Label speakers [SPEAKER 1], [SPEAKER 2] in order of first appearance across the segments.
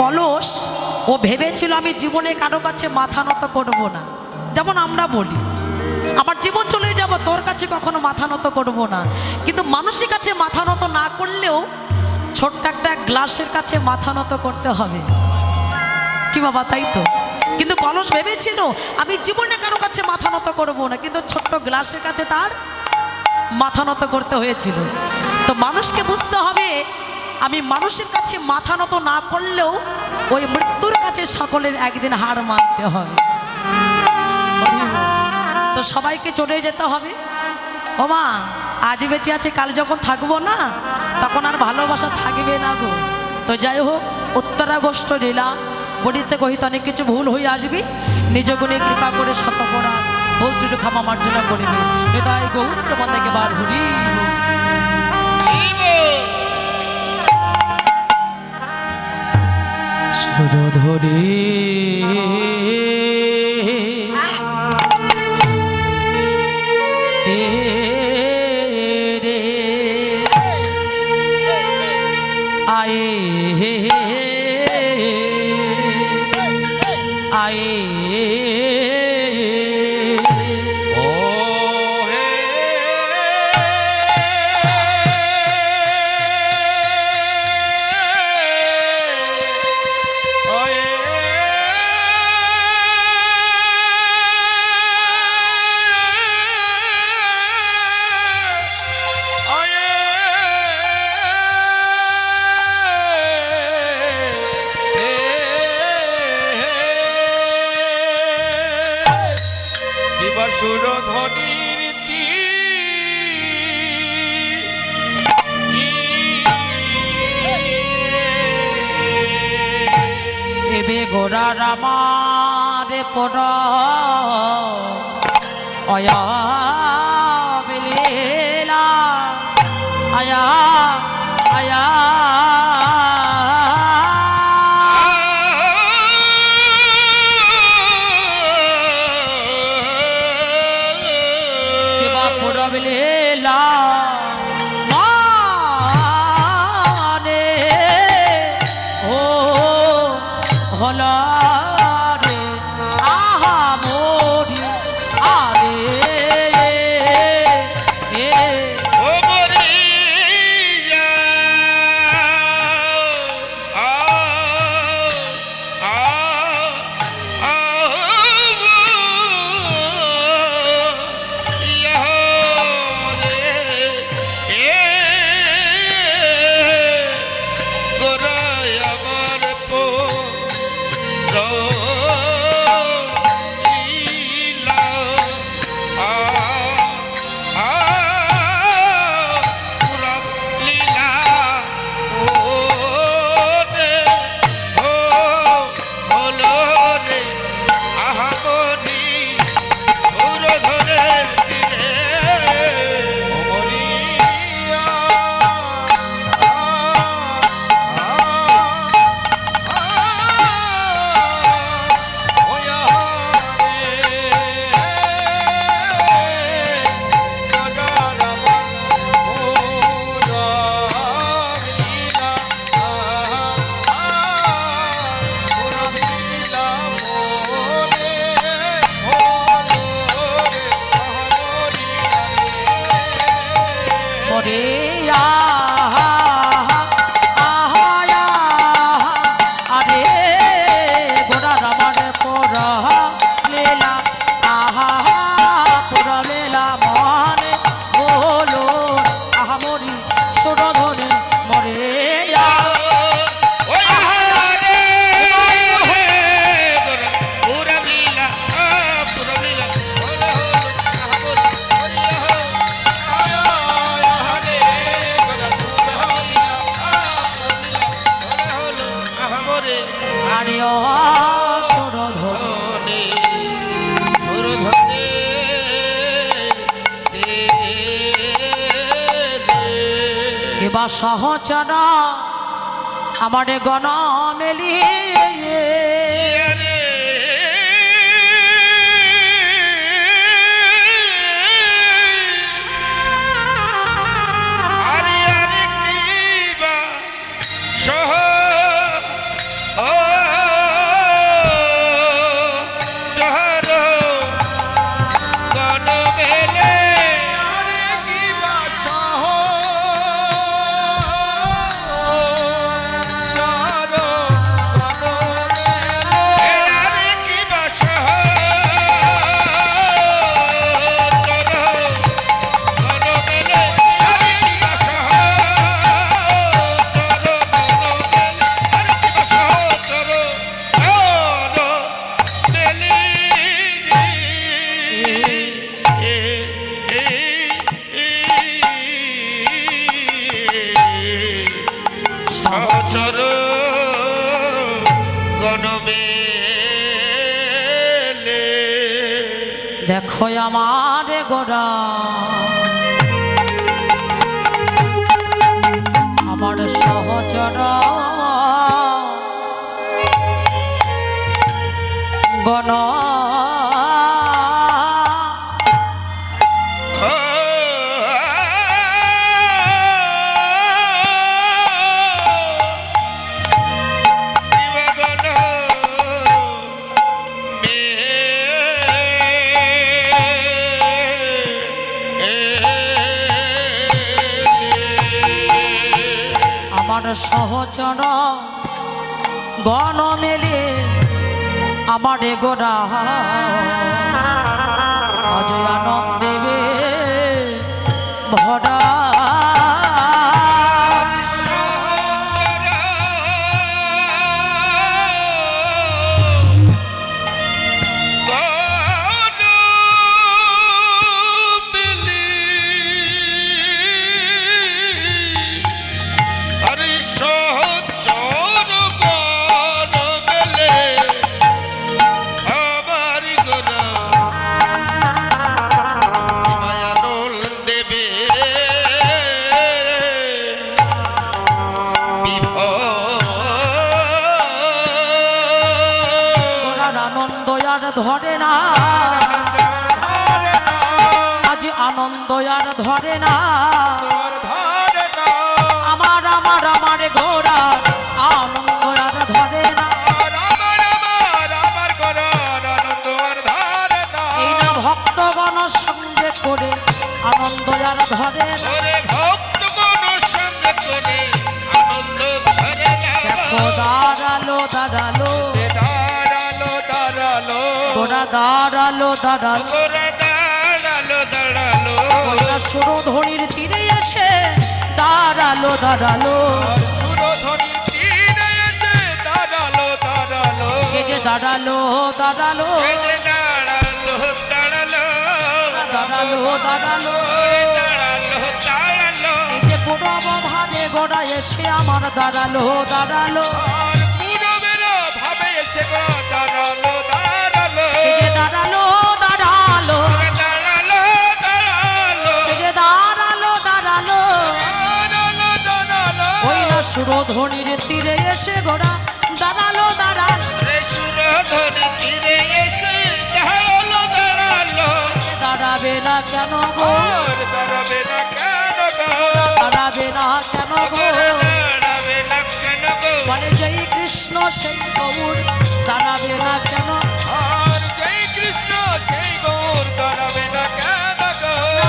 [SPEAKER 1] কলস ও ভেবেছিল আমি জীবনে কারো কাছে মাথা নত করব না। যেমন আমরা বলি আমার জীবন চলে যাব, তোর কাছে কখনো মাথা নত করব না। কিন্তু মানুষের কাছে মাথা নত না করলেও ছোট্ট একটা গ্লাসের কাছে মাথা নত করতে হবে, কি বাবা, তাই তো? কিন্তু কলস ভেবেছিল আমি জীবনে কারো কাছে মাথা নত করব না, কিন্তু ছোট্ট গ্লাসের কাছে তার মাথা নত করতে হয়েছিল। তো মানুষকে বুঝতে হবে আমি মানুষের কাছে মাথা নত না করলেও ওই মৃত্যুর কাছে সকলের একদিন হার মানতে হবে। তো সবাইকে চলে যেতে হবে। ও মা, আজ বেঁচে আছে, কাল যখন থাকবো না তখন আর ভালোবাসা থাকবে না গো। তো যাই হোক, উত্তরাগস্ত লীলা বলিতে কহিত অনেক কিছু ভুল হয়ে আসবি, নিজ গুণে কৃপা করে শতকরা ভুল ত্রুটি ক্ষমা মার্জনা করিবে। হৃদয় গৌর তোমাদেরকে বার হরি সুরধরে आए आए ओ हे
[SPEAKER 2] সুরধ্বনির
[SPEAKER 1] এবে গোরা রামারে পর অয়া বিলীলা আয়া আয়া লীলা মানে ও হলা রে আহা মোরি আরে
[SPEAKER 2] ও মরি
[SPEAKER 1] এবার সহচরা আমার গণ মেলি
[SPEAKER 2] Oh গণমেলে
[SPEAKER 1] দেখো আমার গোরা আমার সহচর গণ আমার সহচর গণ মেলে আমার গোরা অজয় আনন্দেবে ভরা ধরে না আজ আনন্দ আর ধরে না আমার আমার আমার গোরা আনন্দ আর ধরে না এই না ভক্তগণ সঙ্গে করে আনন্দ আর ধরে না দেখো দাঁড়ালো দাঁড়ালো গোরা দাঁড়ালো দাঁড়ালো গোরা সুরধনির তীরে এসে দাঁড়ালো দাঁড়ালো সে যে দাঁড়ালো দাঁড়ালো দাঁড়ালো দাঁড়ালো এই যে পূর্ব ভাবে গোরা এসে আমার দাঁড়ালো দাঁড়ালো দাঁড়ালো দাঁড়ালো দাঁড়ালো দাঁড়ালো ওই না সুরধনির তীরে এসে গোরা দাঁড়ালো দাঁড়ালো দাঁড়াবে না কেন গো দাঁড়াবে না কেন গো বলে জয় কৃষ্ণ সেই গৌর দাঁড়াবে না কেন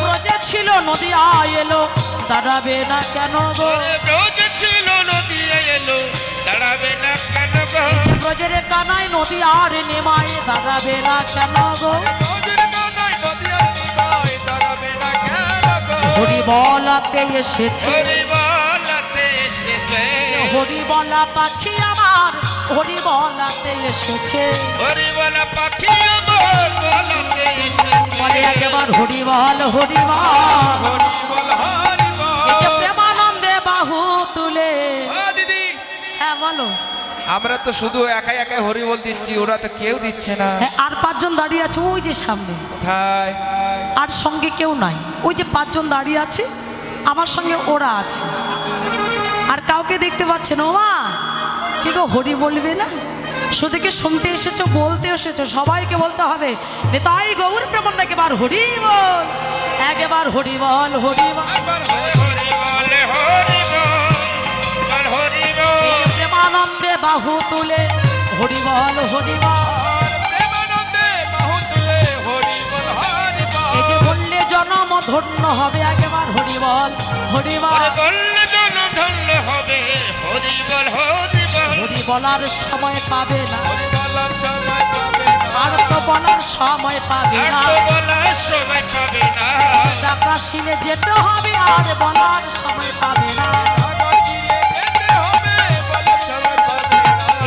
[SPEAKER 1] ব্রজে ছিল নদিয়া এলো দাঁড়াবে না কেন গো ব্রজের কানায় নদিয়ার নেমায় দাঁড়াবে না কেন গো হরি বলাতে এসেছে হরি বলা পাখি আমার হরি বলাতে এসেছে বলে একবার হরি বল হরি বল এই যে প্রেমানন্দে বাহু তুলে
[SPEAKER 2] দিদি
[SPEAKER 1] হ্যাঁ বলো
[SPEAKER 2] আমরা তো শুধু একাই একাই হরি বল দিচ্ছি ওরা তো কেউ দিচ্ছে না
[SPEAKER 1] হ্যাঁ আর পাঁচজন দাঁড়িয়ে আছে ওই যে সামনে
[SPEAKER 2] কোথায়
[SPEAKER 1] আর সঙ্গে কেউ নাই ওই যে পাঁচজন দাঁড়িয়ে আছে আমার সঙ্গে ওরা আছে আর কাউকে দেখতে পাচ্ছেন ও মা কি গো হরি বলবে না শুধু কি শুনতে এসেছো বলতে এসেছো সবাইকে বলতে হবে তাই গৌর প্রেমানন্দে একবার হরি বল একবার হরি বল হরি বল প্রেমানন্দে বাহু তুলে হরি বল হরি বল এই যে বললে জনম ধন্য হবে একবার হরি বল হরি বল হরি বলার সময় পাবে না আর তো বলার সময় পাবে না কাশিলে যেতে হবে আর বলার সময় পাবে না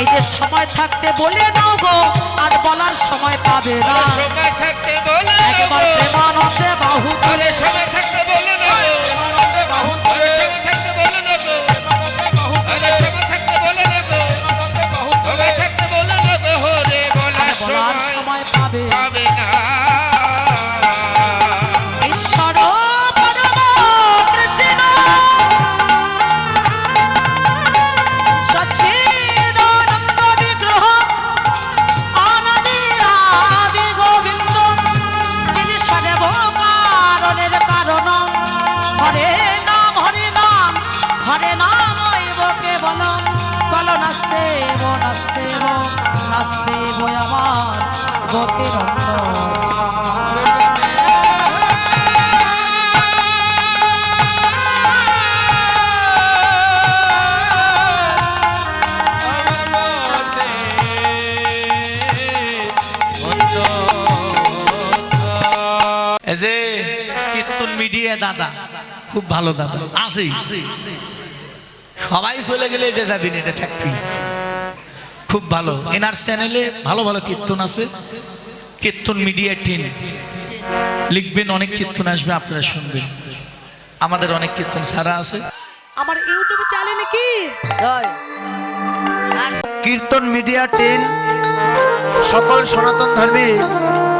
[SPEAKER 1] এই যে সময় থাকতে বলে নাও গো আর বলার সময় পাবে না একবার প্রেমানন্দে বাহু তুলে পাবে
[SPEAKER 2] পাবে না।
[SPEAKER 1] ঈশ্বর পরম কৃষ্ণ সচ্চিদানন্দ বিগ্রহ অনাদি আদি গোবিন্দ যিনি সর্বকারণের কারণ হরে নাম হরে নাম হরে নাম কেবল কল নাস্তে নাস্তে নাস্তে আমার গোকের
[SPEAKER 3] এই যে কীর্তন মিডিয়া দাদা খুব ভালো দাদা আছে, সবাই চলে গেলে এটা যাবি না, এটা থাকবি। খুব ভালো, এনার চ্যানেলে ভালো ভালো কীর্তন আছে। কীর্তন মিডিয়া টিম লিখবেন, অনেক কীর্তন আসবে, আপনারা শুনবেন। আমাদের অনেক কীর্তন ছাড়া আছে।
[SPEAKER 1] আমার ইউটিউব চ্যানেলে কি
[SPEAKER 4] কীর্তন মিডিয়া টিম সকল সনাতন ধর্মে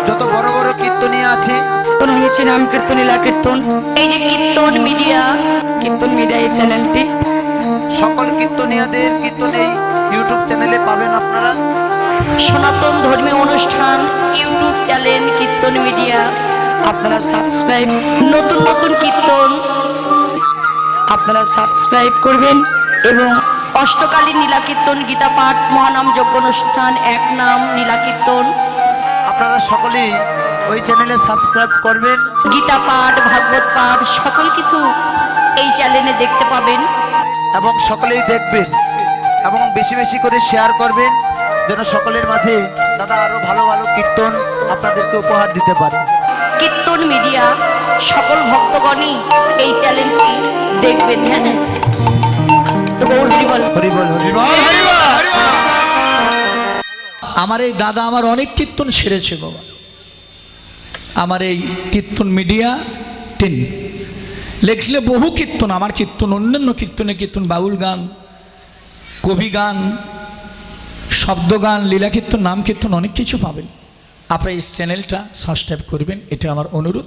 [SPEAKER 4] যত বড় বড় কীর্তনীয় আছে
[SPEAKER 5] কীর্তন হয়েছে নাম কীর্তন লীলা কীর্তন। এই যে কীর্তন মিডিয়া এই চ্যানেলটি
[SPEAKER 4] সকল কীর্তনীয়দের কীর্তন এই ইউটিউব চ্যানেলে পাবেন আপনারা।
[SPEAKER 5] সনাতন ধর্মীয় অনুষ্ঠান ইউটিউব চ্যানেল কীর্তন মিডিয়া, আপনারা সাবস্ক্রাইব, নতুন নতুন কীর্তন আপনারা সাবস্ক্রাইব করবেন। এবং অষ্টকালীন নীলা কীর্তন, গীতা পাঠ, মহানাম যজ্ঞ অনুষ্ঠান, এক নাম নীলা কীর্তন,
[SPEAKER 4] আপনারা সকলেই ওই চ্যানেলে সাবস্ক্রাইব করবেন।
[SPEAKER 5] গীতা পাঠ, ভাগবত পাঠ সকল কিছু এই চ্যানেলে দেখতে পাবেন।
[SPEAKER 4] এবং সকলেই দেখবেন এবং বেশি বেশি করে শেয়ার করবেন, যেন সকলের মাঝে দাদা আরো ভালো ভালো কীর্তন আপনাদেরকে উপহার দিতে পারে।
[SPEAKER 5] কীর্তন মিডিয়া সকল ভক্তগণই এই চ্যানেলটি দেখবেন। হ্যাঁ, তো গৌর হরিবল।
[SPEAKER 4] হরিবল হরিবল।
[SPEAKER 3] আমার এই দাদা আমার অনেক কীর্তন সেরেছে বাবা। আমার এই কীর্তন মিডিয়া টিম লেখলে বহু কীর্তন, আমার কীর্তন, অন্যান্য কীর্তনের কীর্তন, বাউল গান, কবি গান, শব্দ গান, লীলা কীর্তন, নাম কীর্তন, অনেক কিছু পাবেন। আপনারা এই চ্যানেলটা সাবস্ক্রাইব করবেন, এটা আমার অনুরোধ।